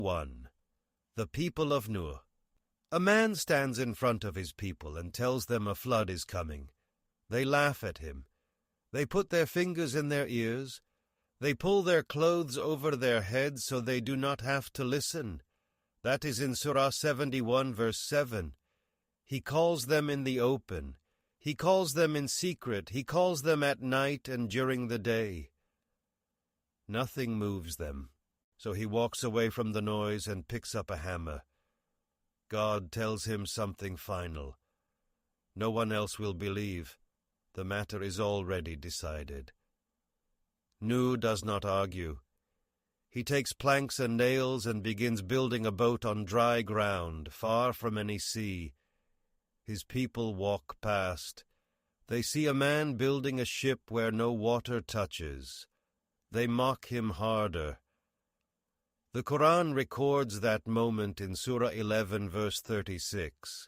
1. The people of Nuh. A man stands in front of his people and tells them a flood is coming. They laugh at him. They put their fingers in their ears. They pull their clothes over their heads so they do not have to listen. That is in Surah 71, verse 7. He calls them in the open. He calls them in secret. He calls them at night and during the day. Nothing moves them. So he walks away from the noise and picks up a hammer. God tells him something final. No one else will believe. The matter is already decided. Nuh does not argue. He takes planks and nails and begins building a boat on dry ground, far from any sea. His people walk past. They see a man building a ship where no water touches. They mock him harder. The Quran records that moment in Surah 11, verse 36.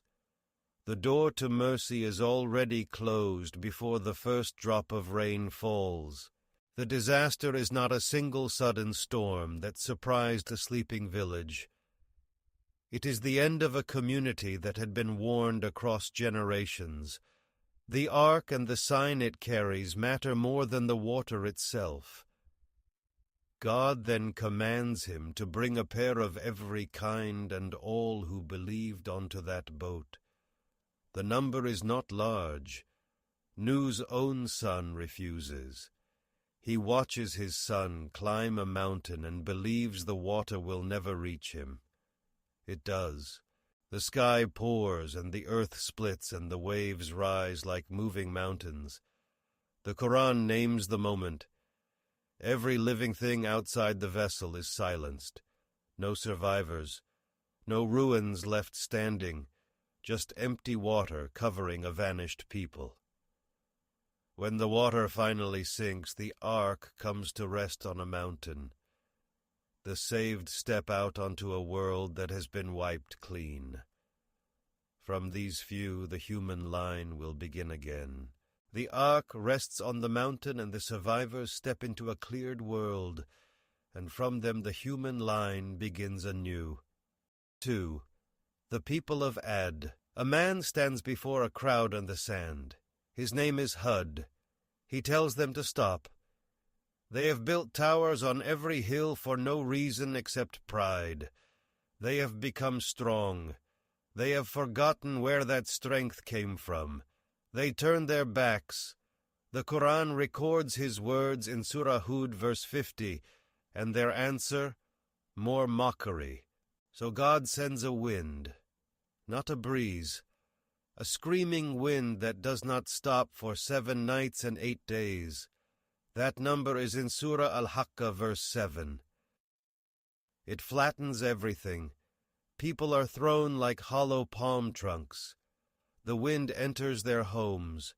The door to mercy is already closed before the first drop of rain falls. The disaster is not a single sudden storm that surprised a sleeping village. It is the end of a community that had been warned across generations. The ark and the sign it carries matter more than the water itself. God then commands him to bring a pair of every kind and all who believed onto that boat. The number is not large. Nuh's own son refuses. He watches his son climb a mountain and believes the water will never reach him. It does. The sky pours and the earth splits and the waves rise like moving mountains. The Quran names the moment. Every living thing outside the vessel is silenced. No survivors. No ruins left standing. Just empty water covering a vanished people. When the water finally sinks, the ark comes to rest on a mountain. The saved step out onto a world that has been wiped clean. From these few, the human line will begin again. The ark rests on the mountain and the survivors step into a cleared world, and from them the human line begins anew. 2. The people of Ad. A man stands before a crowd on the sand. His name is Hud. He tells them to stop. They have built towers on every hill for no reason except pride. They have become strong. They have forgotten where that strength came from. They turn their backs. The Quran records his words in Surah Hud, verse 50, and their answer, more mockery. So God sends a wind, not a breeze, a screaming wind that does not stop for 7 nights and 8 days. That number is in Surah Al-Haqqah, verse 7. It flattens everything. People are thrown like hollow palm trunks. The wind enters their homes.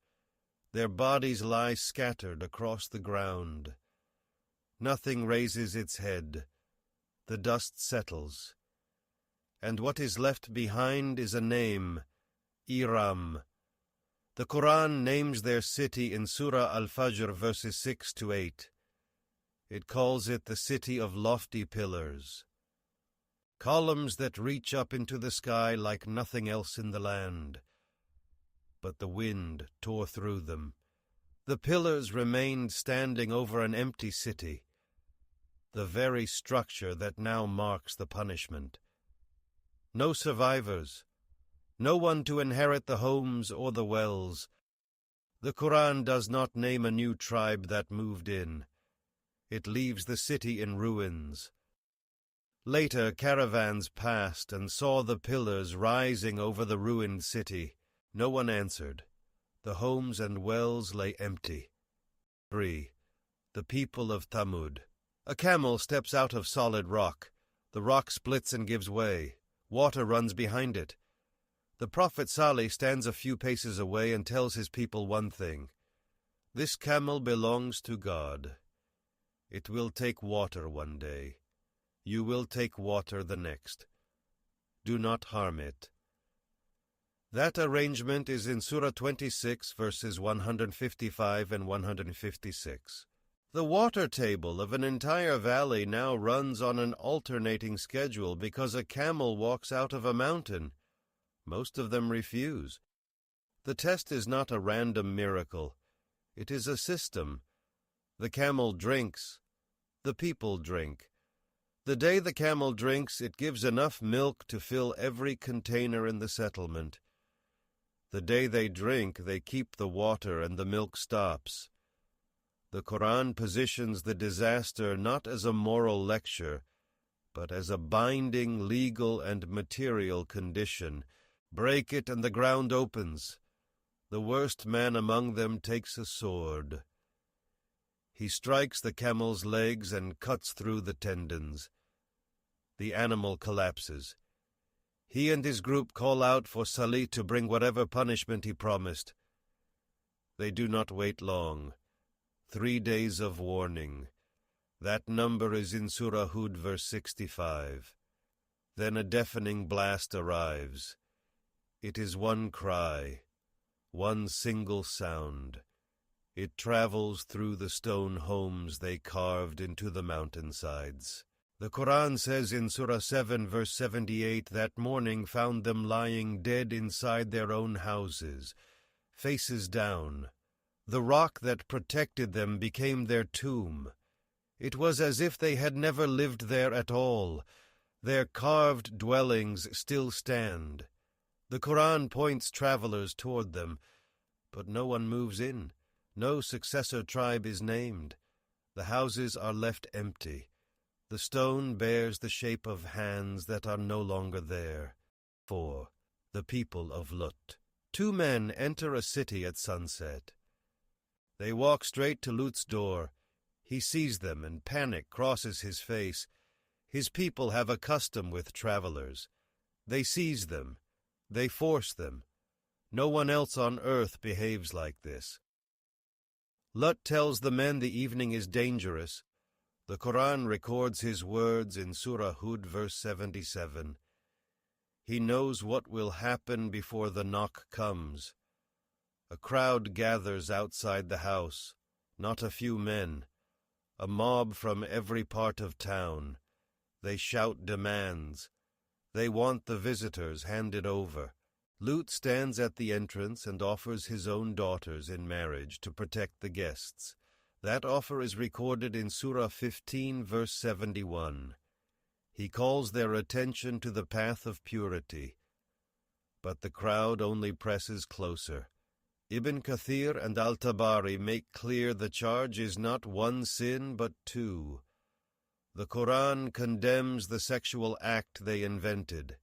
Their bodies lie scattered across the ground. Nothing raises its head. The dust settles. And what is left behind is a name, Iram. The Quran names their city in Surah Al-Fajr, verses 6 to 8. It calls it the city of lofty pillars. Columns that reach up into the sky like nothing else in the land. But the wind tore through them. The pillars remained standing over an empty city, the very structure that now marks the punishment. No survivors, no one to inherit the homes or the wells. The Quran does not name a new tribe that moved in. It leaves the city in ruins. Later, caravans passed and saw the pillars rising over the ruined city. No one answered. The homes and wells lay empty. 3. The people of Thamud. A camel steps out of solid rock. The rock splits and gives way. Water runs behind it. The Prophet Salih stands a few paces away and tells his people one thing. This camel belongs to God. It will take water one day. You will take water the next. Do not harm it. That arrangement is in Surah 26, verses 155 and 156. The water table of an entire valley now runs on an alternating schedule because a camel walks out of a mountain. Most of them refuse. The test is not a random miracle. It is a system. The camel drinks. The people drink. The day the camel drinks, it gives enough milk to fill every container in the settlement. The day they drink, they keep the water and the milk stops. The Quran positions the disaster not as a moral lecture, but as a binding legal and material condition. Break it and the ground opens. The worst man among them takes a sword. He strikes the camel's legs and cuts through the tendons. The animal collapses. He and his group call out for Salih to bring whatever punishment he promised. They do not wait long. 3 days of warning. That number is in Surah Hud, verse 65. Then a deafening blast arrives. It is one cry, one single sound. It travels through the stone homes they carved into the mountainsides. The Quran says in Surah 7, verse 78, that morning found them lying dead inside their own houses, faces down. The rock that protected them became their tomb. It was as if they had never lived there at all. Their carved dwellings still stand. The Quran points travelers toward them, but no one moves in. No successor tribe is named. The houses are left empty. The stone bears the shape of hands that are no longer there. 4. The people of Lut. 2 men enter a city at sunset. They walk straight to Lut's door. He sees them, and panic crosses his face. His people have a custom with travelers. They seize them. They force them. No one else on earth behaves like this. Lut tells the men the evening is dangerous. The Quran records his words in Surah Hud, verse 77. He knows what will happen before the knock comes. A crowd gathers outside the house, not a few men, a mob from every part of town. They shout demands. They want the visitors handed over. Lut stands at the entrance and offers his own daughters in marriage to protect the guests. That offer is recorded in Surah 15, verse 71. He calls their attention to the path of purity. But the crowd only presses closer. Ibn Kathir and al-Tabari make clear the charge is not 1 sin but 2. The Quran condemns the sexual act they invented,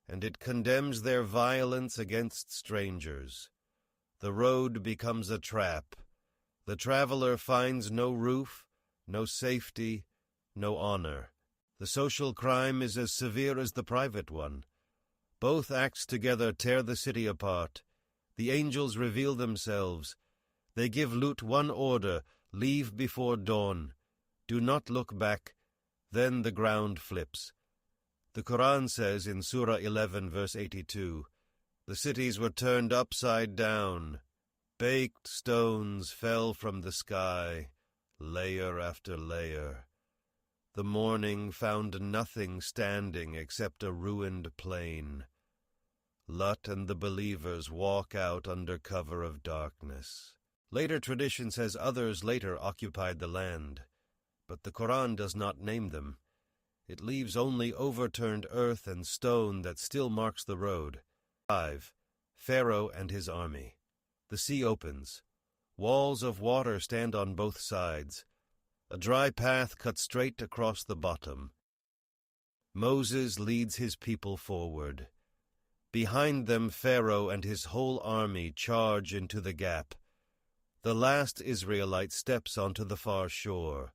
and it condemns their violence against strangers. The road becomes a trap. The traveler finds no roof, no safety, no honor. The social crime is as severe as the private one. Both acts together tear the city apart. The angels reveal themselves. They give Lut one order: leave before dawn. Do not look back. Then the ground flips. The Quran says in Surah 11, verse 82, the cities were turned upside down. Baked stones fell from the sky, layer after layer. The morning found nothing standing except a ruined plain. Lut and the believers walk out under cover of darkness. Later tradition says others later occupied the land, but the Quran does not name them. It leaves only overturned earth and stone that still marks the road. 5. Pharaoh and his army. The sea opens. Walls of water stand on both sides. A dry path cuts straight across the bottom. Moses leads his people forward. Behind them, Pharaoh and his whole army charge into the gap. The last Israelite steps onto the far shore.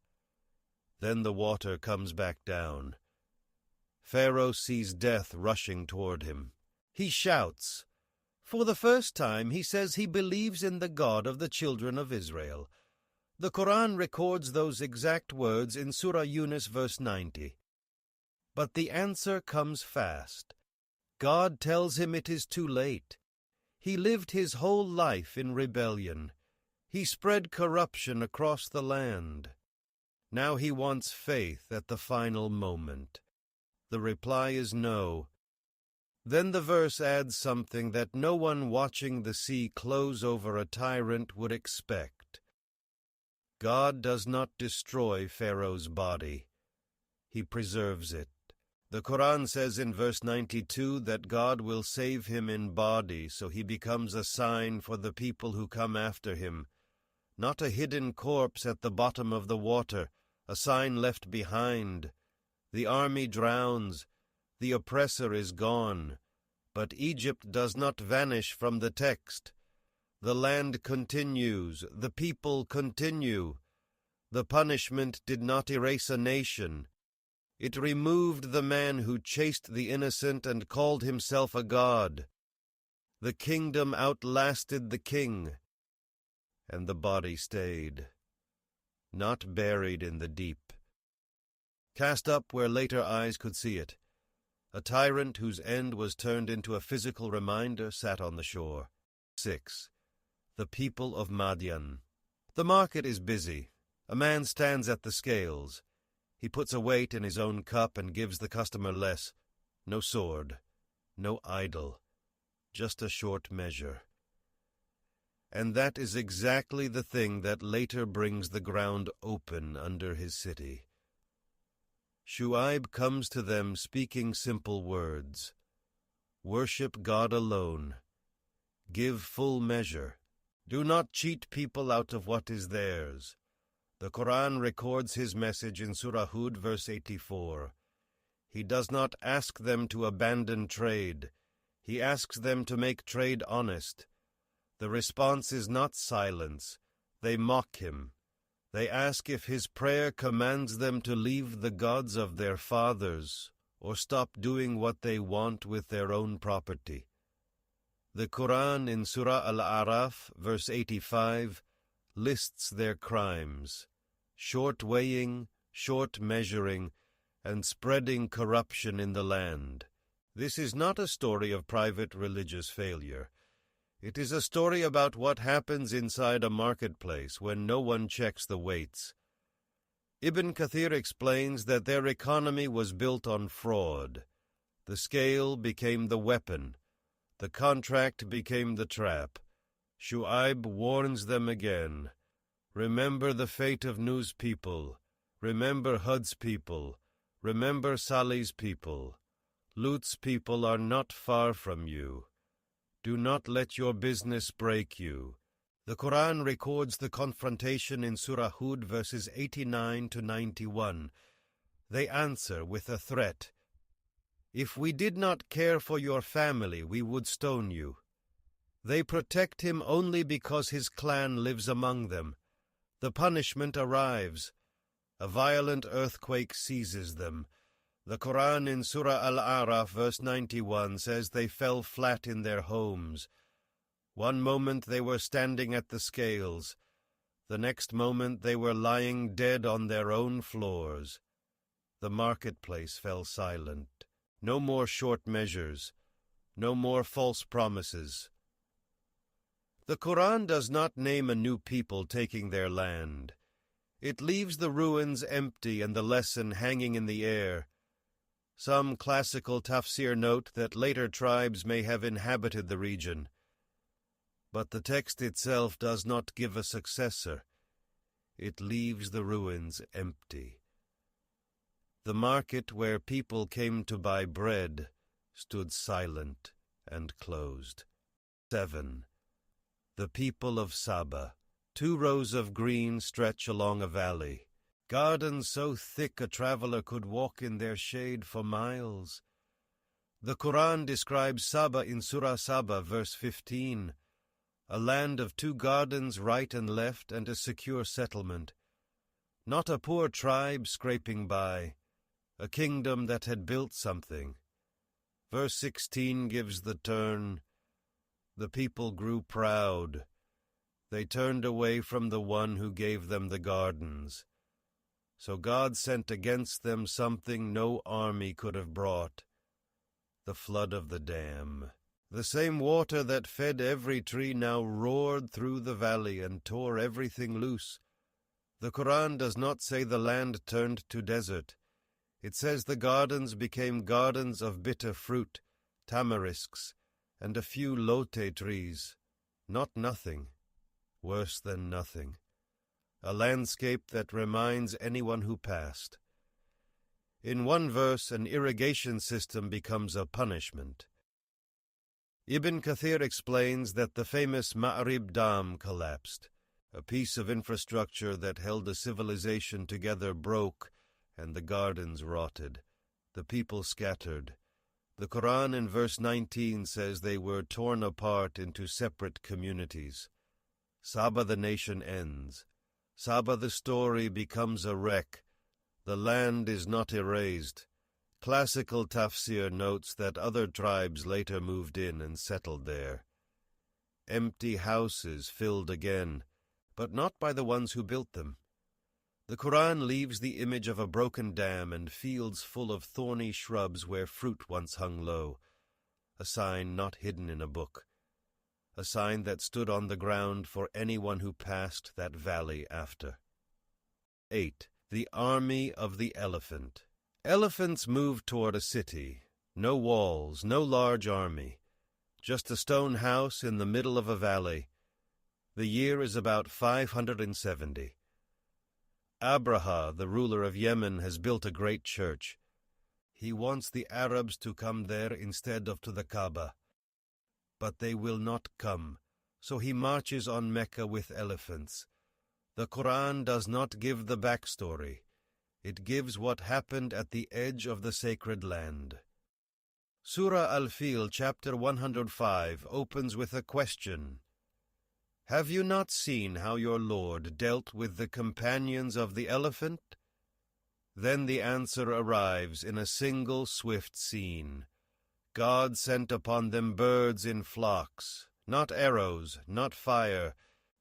Then the water comes back down. Pharaoh sees death rushing toward him. He shouts. For the first time, he says he believes in the God of the children of Israel. The Quran records those exact words in Surah Yunus, verse 90. But the answer comes fast. God tells him it is too late. He lived his whole life in rebellion. He spread corruption across the land. Now he wants faith at the final moment. The reply is no. Then the verse adds something that no one watching the sea close over a tyrant would expect. God does not destroy Pharaoh's body. He preserves it. The Quran says in verse 92 that God will save him in body, so he becomes a sign for the people who come after him. Not a hidden corpse at the bottom of the water, a sign left behind. The army drowns. The oppressor is gone. But Egypt does not vanish from the text. The land continues. The people continue. The punishment did not erase a nation. It removed the man who chased the innocent and called himself a god. The kingdom outlasted the king, and the body stayed, not buried in the deep, cast up where later eyes could see it. A tyrant whose end was turned into a physical reminder sat on the shore. 6. The people of Madian. The market is busy. A man stands at the scales. He puts a weight in his own cup and gives the customer less. No sword, no idol, just a short measure. And that is exactly the thing that later brings the ground open under his city. Shu'aib comes to them speaking simple words. Worship God alone. Give full measure. Do not cheat people out of what is theirs. The Quran records his message in Surah Hud, verse 84. He does not ask them to abandon trade. He asks them to make trade honest. The response is not silence. They mock him. They ask if his prayer commands them to leave the gods of their fathers or stop doing what they want with their own property. The Quran in Surah Al-A'raf, verse 85, lists their crimes: short weighing, short measuring, and spreading corruption in the land. This is not a story of private religious failure. It is a story about what happens inside a marketplace when no one checks the weights. Ibn Kathir explains that their economy was built on fraud. The scale became the weapon. The contract became the trap. Shu'aib warns them again. Remember the fate of Nuh's people. Remember Hud's people. Remember Salih's people. Lut's people are not far from you. Do not let your business break you. The Quran records the confrontation in Surah Hud, verses 89 to 91. They answer with a threat. If we did not care for your family, we would stone you. They protect him only because his clan lives among them. The punishment arrives. A violent earthquake seizes them. The Quran in Surah Al-A'raf, verse 91, says they fell flat in their homes. One moment they were standing at the scales. The next moment they were lying dead on their own floors. The marketplace fell silent. No more short measures. No more false promises. The Quran does not name a new people taking their land. It leaves the ruins empty and the lesson hanging in the air. Some classical tafsir note that later tribes may have inhabited the region. But the text itself does not give a successor. It leaves the ruins empty. The market where people came to buy bread stood silent and closed. 7. The people of Saba. 2 rows of green stretch along a valley. Gardens so thick a traveler could walk in their shade for miles. The Quran describes Saba in Surah Saba, verse 15, a land of 2 gardens right and left and a secure settlement. Not a poor tribe scraping by, a kingdom that had built something. Verse 16 gives the turn. The people grew proud. They turned away from the one who gave them the gardens. So God sent against them something no army could have brought, the flood of the dam. The same water that fed every tree now roared through the valley and tore everything loose. The Quran does not say the land turned to desert. It says the gardens became gardens of bitter fruit, tamarisks, and a few lote trees. Not nothing, worse than nothing. A landscape that reminds anyone who passed. In one verse, an irrigation system becomes a punishment. Ibn Kathir explains that the famous Ma'rib Dam collapsed. A piece of infrastructure that held a civilization together broke, and the gardens rotted. The people scattered. The Quran in verse 19 says they were torn apart into separate communities. Saba the nation ends. Saba the story becomes a wreck. The land is not erased. Classical tafsir notes that other tribes later moved in and settled there. Empty houses filled again, but not by the ones who built them. The Quran leaves the image of a broken dam and fields full of thorny shrubs where fruit once hung low, a sign not hidden in a book, a sign that stood on the ground for anyone who passed that valley after. 8. The Army of the Elephant. Elephants move toward a city. No walls, no large army. Just a stone house in the middle of a valley. The year is about 570. Abraha, the ruler of Yemen, has built a great church. He wants the Arabs to come there instead of to the Kaaba. But they will not come, so he marches on Mecca with elephants. The Quran does not give the backstory. It gives what happened at the edge of the sacred land. Surah Al-Fil, chapter 105, opens with a question. Have you not seen how your Lord dealt with the companions of the elephant? Then the answer arrives in a single swift scene. God sent upon them birds in flocks, not arrows, not fire.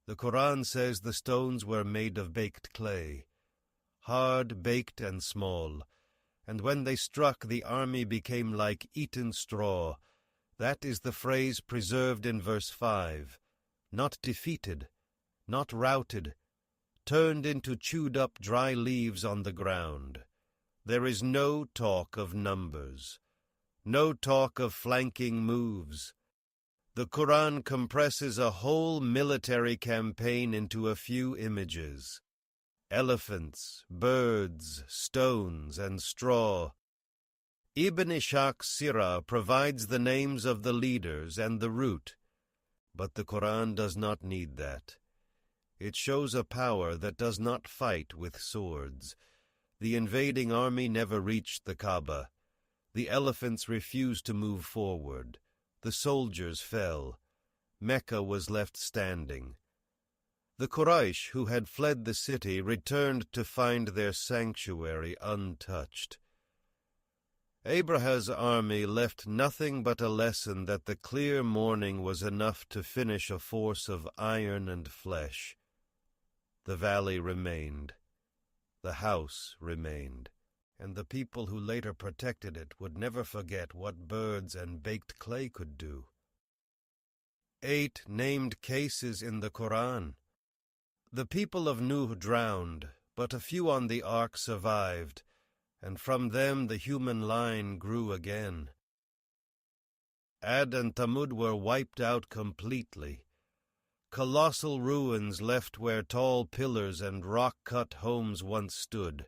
The Quran says the stones were made of baked clay, hard, baked, and small, and when they struck, the army became like eaten straw. That is the phrase preserved in verse 5. Not defeated, not routed, turned into chewed-up dry leaves on the ground. There is no talk of numbers, no talk of flanking moves. The Quran compresses a whole military campaign into a few images. Elephants, birds, stones, and straw. Ibn Ishaq's Sirah provides the names of the leaders and the route. But the Quran does not need that. It shows a power that does not fight with swords. The invading army never reached the Kaaba. The elephants refused to move forward. The soldiers fell. Mecca was left standing. The Quraysh, who had fled the city, returned to find their sanctuary untouched. Abraha's army left nothing but a lesson that the clear morning was enough to finish a force of iron and flesh. The valley remained. The house remained. And the people who later protected it would never forget what birds and baked clay could do. 8 named cases in the Quran. The people of Nuh drowned, but a few on the ark survived, and from them the human line grew again. Ad and Thamud were wiped out completely. Colossal ruins left where tall pillars and rock-cut homes once stood.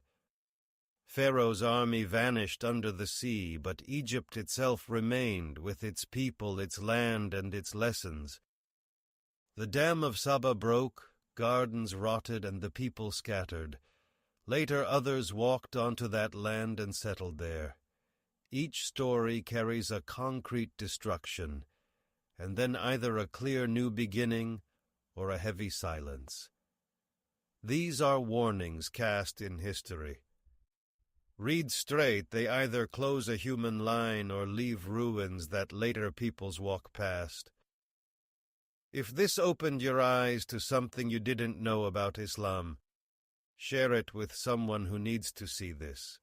Pharaoh's army vanished under the sea, but Egypt itself remained, with its people, its land, and its lessons. The dam of Saba broke, gardens rotted, and the people scattered. Later others walked onto that land and settled there. Each story carries a concrete destruction, and then either a clear new beginning or a heavy silence. These are warnings cast in history. Read straight, they either close a human line or leave ruins that later peoples walk past. If this opened your eyes to something you didn't know about Islam, share it with someone who needs to see this.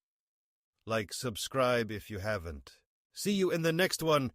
Like, subscribe if you haven't. See you in the next one.